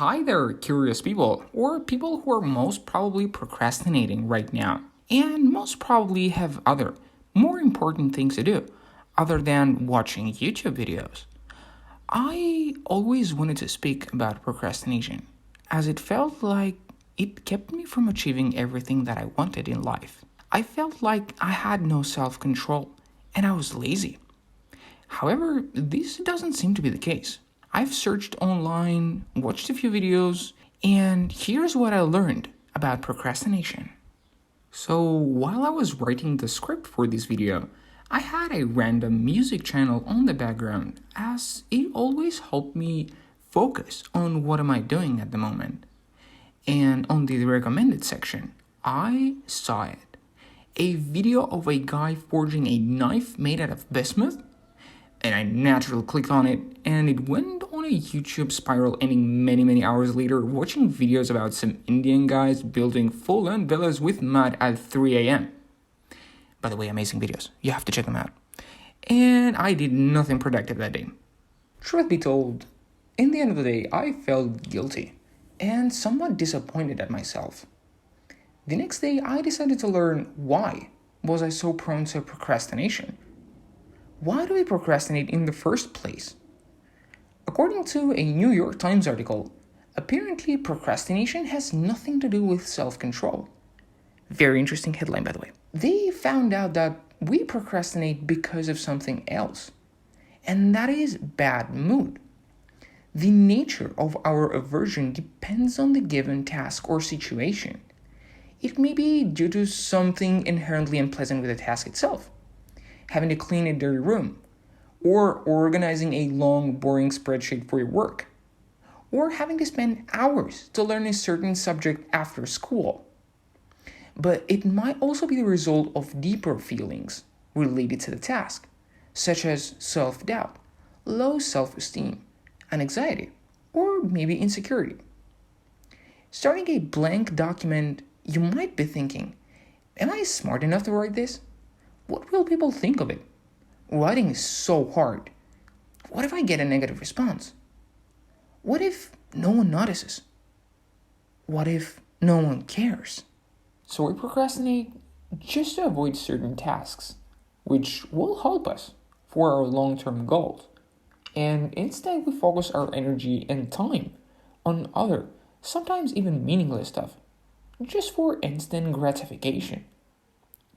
Hi there, curious people, or people who are most probably procrastinating right now, and most probably have other, more important things to do, other than watching YouTube videos. I always wanted to speak about procrastination, as it felt like it kept me from achieving everything that I wanted in life. I felt like I had no self control, and I was lazy. However, this doesn't seem to be the case. I've searched online, watched a few videos, and here's what I learned about procrastination. So, while I was writing the script for this video, I had a random music channel on the background as it always helped me focus on what am I doing at the moment. And on the recommended section, I saw it. A video of a guy forging a knife made out of bismuth, and I naturally clicked on it, and it went on a YouTube spiral, ending many hours later watching videos about some Indian guys building full-on villas with mud at 3 a.m. By the way, amazing videos. You have to check them out. And I did nothing productive that day. Truth be told, in the end of the day, I felt guilty and somewhat disappointed at myself. The next day, I decided to learn why was I so prone to procrastination. Why do we procrastinate in the first place? According to a New York Times article, apparently procrastination has nothing to do with self-control. Very interesting headline, by the way. They found out that we procrastinate because of something else, and that is bad mood. The nature of our aversion depends on the given task or situation. It may be due to something inherently unpleasant with the task itself, having to clean a dirty room, or organizing a long, boring spreadsheet for your work, or having to spend hours to learn a certain subject after school. But it might also be the result of deeper feelings related to the task, such as self-doubt, low self-esteem, and anxiety, or maybe insecurity. Starting a blank document, you might be thinking, am I smart enough to write this? What will people think of it? Writing is so hard. What if I get a negative response? What if no one notices? What if no one cares? So we procrastinate just to avoid certain tasks, which will help us for our long-term goals. And instead we focus our energy and time on other, sometimes even meaningless stuff, just for instant gratification.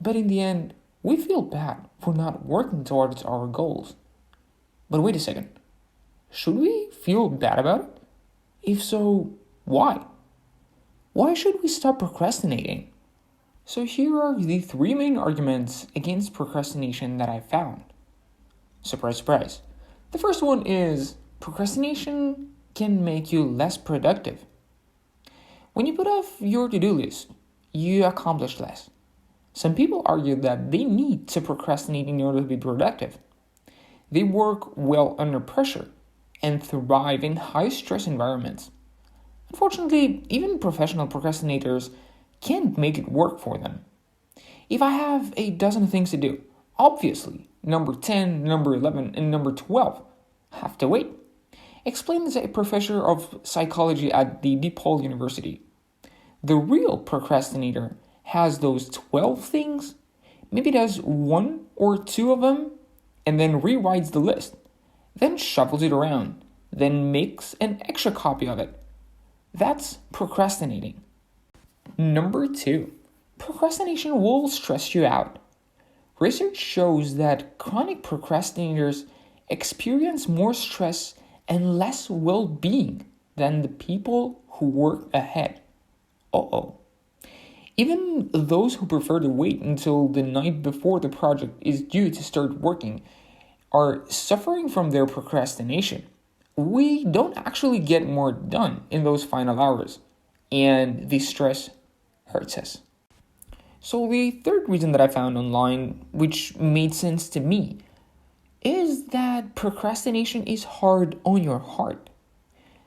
But in the end, we feel bad for not working towards our goals. But wait a second. Should we feel bad about it? If so, why? Why should we stop procrastinating? So here are the three main arguments against procrastination that I found. Surprise, surprise. The first one is procrastination can make you less productive. When you put off your to-do list, you accomplish less. Some people argue that they need to procrastinate in order to be productive. They work well under pressure and thrive in high-stress environments. Unfortunately, even professional procrastinators can't make it work for them. If I have a dozen things to do, obviously, number 10, number 11, and number 12 have to wait. Explains a professor of psychology at the DePaul University. The real procrastinator has those 12 things, maybe does one or two of them, and then rewrites the list, then shuffles it around, then makes an extra copy of it. That's procrastinating. Number 2, procrastination will stress you out. Research shows that chronic procrastinators experience more stress and less well-being than the people who work ahead. Even those who prefer to wait until the night before the project is due to start working are suffering from their procrastination. We don't actually get more done in those final hours, and the stress hurts us. So the third reason that I found online, which made sense to me, is that procrastination is hard on your heart.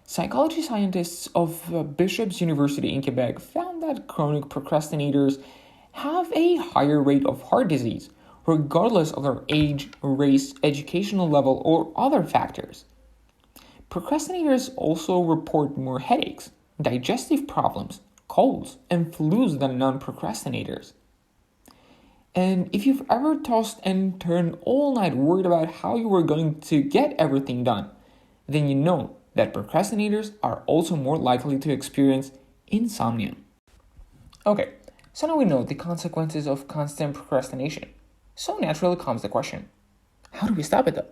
Psychology scientists of Bishop's University in Quebec found that chronic procrastinators have a higher rate of heart disease, regardless of their age, race, educational level, or other factors. Procrastinators also report more headaches, digestive problems, colds, and flus than non-procrastinators. And if you've ever tossed and turned all night worried about how you were going to get everything done, then you know that procrastinators are also more likely to experience insomnia. Okay, so now we know the consequences of constant procrastination. So naturally comes the question, how do we stop it though?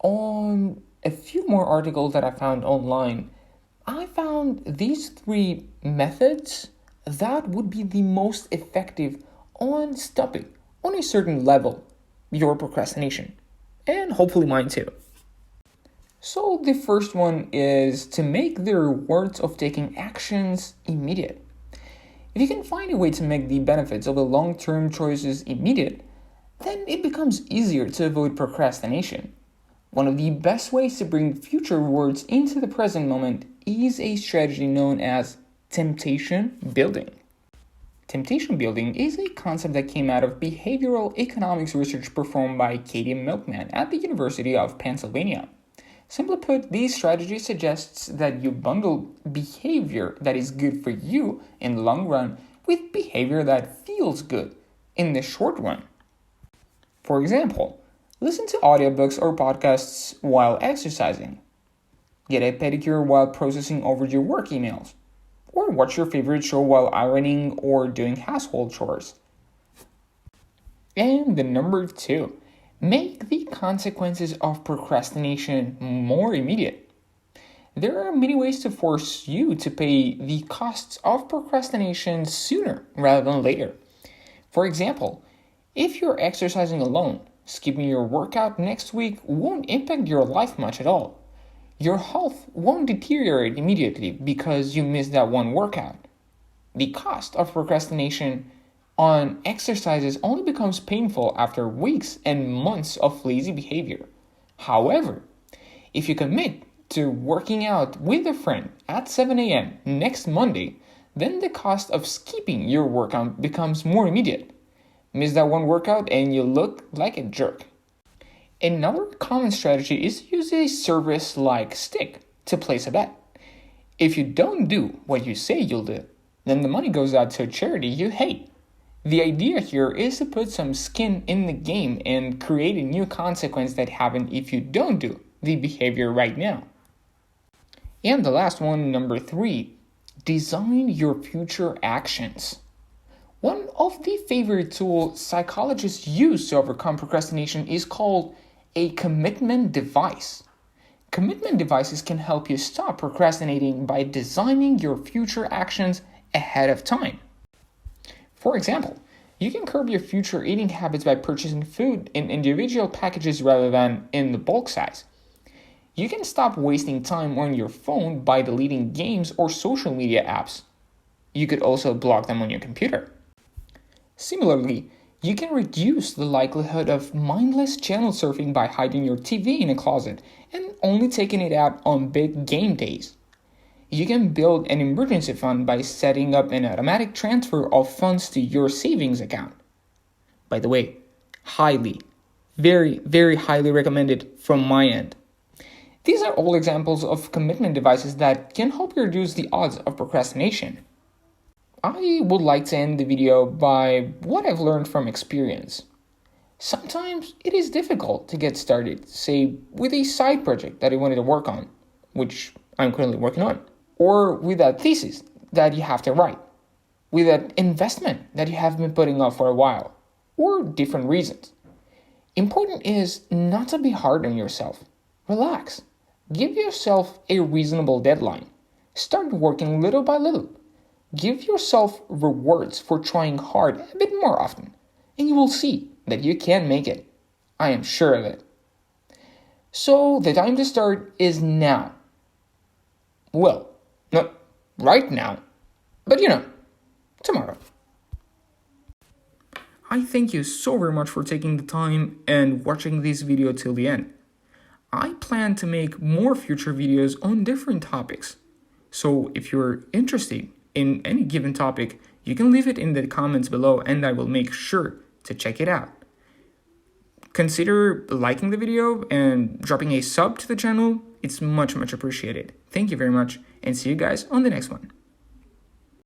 On a few more articles that I found online, I found these 3 methods that would be the most effective on stopping, on a certain level, your procrastination, and hopefully mine too. So the first one is to make the rewards of taking actions immediate. If you can find a way to make the benefits of the long-term choices immediate, then it becomes easier to avoid procrastination. One of the best ways to bring future rewards into the present moment is a strategy known as temptation building. Temptation building is a concept that came out of behavioral economics research performed by Katie Milkman at the University of Pennsylvania. Simply put, this strategy suggests that you bundle behavior that is good for you in the long run with behavior that feels good in the short run. For example, listen to audiobooks or podcasts while exercising. Get a pedicure while processing overdue work emails. Or watch your favorite show while ironing or doing household chores. And the number 2. Make the consequences of procrastination more immediate. There are many ways to force you to pay the costs of procrastination sooner rather than later. For example, if you're exercising alone, skipping your workout next week won't impact your life much at all. Your health won't deteriorate immediately because you missed that one workout. The cost of procrastination on exercises only becomes painful after weeks and months of lazy behavior. However, if you commit to working out with a friend at 7 a.m. next Monday, then the cost of skipping your workout becomes more immediate. Miss that one workout and you look like a jerk. Another common strategy is to use a service like Stick to place a bet. If you don't do what you say you'll do, then the money goes out to a charity you hate. The idea here is to put some skin in the game and create a new consequence that happens if you don't do the behavior right now. And the last one, number 3, design your future actions. One of the favorite tools psychologists use to overcome procrastination is called a commitment device. Commitment devices can help you stop procrastinating by designing your future actions ahead of time. For example, you can curb your future eating habits by purchasing food in individual packages rather than in the bulk size. You can stop wasting time on your phone by deleting games or social media apps. You could also block them on your computer. Similarly, you can reduce the likelihood of mindless channel surfing by hiding your TV in a closet and only taking it out on big game days. You can build an emergency fund by setting up an automatic transfer of funds to your savings account. By the way, very, very highly recommended from my end. These are all examples of commitment devices that can help you reduce the odds of procrastination. I would like to end the video by what I've learned from experience. Sometimes it is difficult to get started, say with a side project that you wanted to work on, which I'm currently working on, or with that thesis that you have to write, with that investment that you have been putting off for a while, or different reasons. Important is not to be hard on yourself. Relax. Give yourself a reasonable deadline. Start working little by little. Give yourself rewards for trying hard a bit more often, and you will see that you can make it. I am sure of it. So the time to start is now. Well, not right now, but tomorrow. I thank you so very much for taking the time and watching this video till the end. I plan to make more future videos on different topics. So if you're interested in any given topic, you can leave it in the comments below and I will make sure to check it out. Consider liking the video and dropping a sub to the channel. It's much appreciated. Thank you very much, and see you guys on the next one.